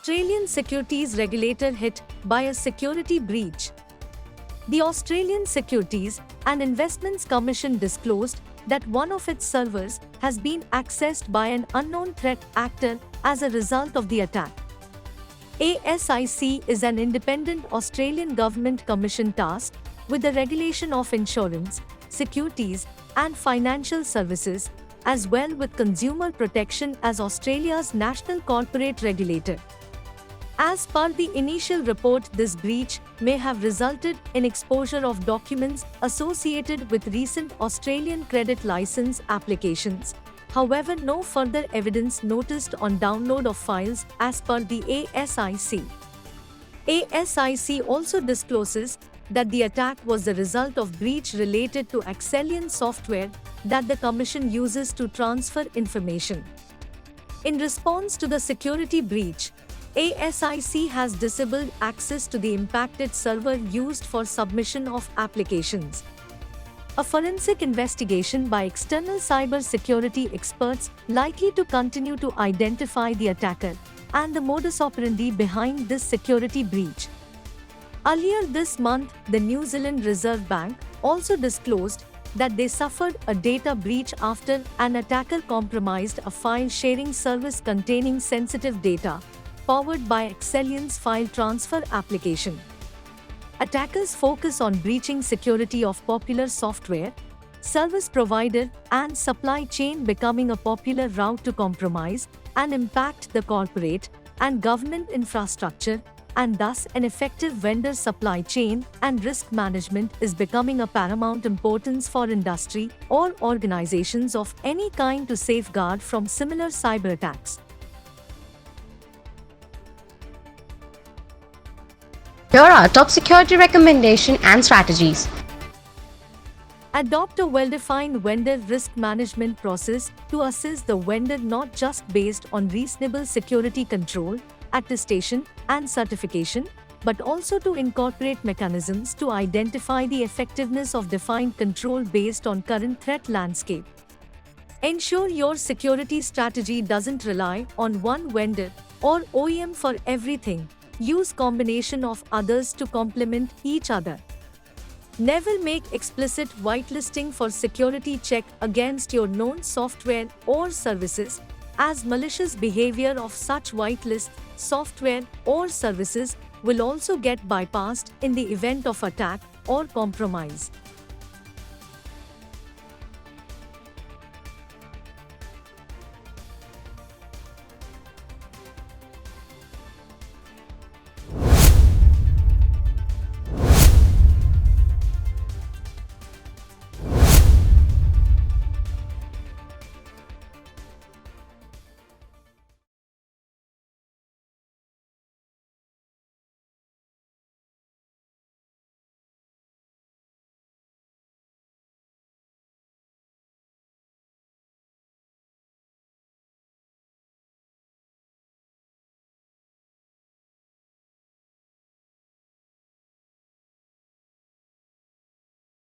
Australian securities regulator hit by a security breach. The Australian Securities and Investments Commission disclosed that one of its servers has been accessed by an unknown threat actor as a result of the attack. ASIC is an independent Australian government commission tasked with the regulation of insurance, securities, and financial services, as well with consumer protection as Australia's national corporate regulator. As per the initial report, this breach may have resulted in exposure of documents associated with recent Australian credit license applications. However, no further evidence noticed on download of files as per the ASIC. ASIC also discloses that the attack was the result of breach related to Accellion software that the Commission uses to transfer information. In response to the security breach, ASIC has disabled access to the impacted server used for submission of applications. A forensic investigation by external cybersecurity experts likely to continue to identify the attacker and the modus operandi behind this security breach. Earlier this month, the New Zealand Reserve Bank also disclosed that they suffered a data breach after an attacker compromised a file-sharing service containing sensitive data, powered by Accellion's file transfer application. Attackers focus on breaching security of popular software, service provider, and supply chain, becoming a popular route to compromise and impact the corporate and government infrastructure, and thus an effective vendor supply chain and risk management is becoming a paramount importance for industry or organizations of any kind to safeguard from similar cyber attacks. Here are top security recommendations and strategies. Adopt a well-defined vendor risk management process to assist the vendor, not just based on reasonable security control, attestation, and certification, but also to incorporate mechanisms to identify the effectiveness of defined control based on current threat landscape. Ensure your security strategy doesn't rely on one vendor or OEM for everything. Use combination of others to complement each other. Never make explicit whitelisting for security check against your known software or services, as malicious behavior of such whitelist software or services will also get bypassed in the event of attack or compromise.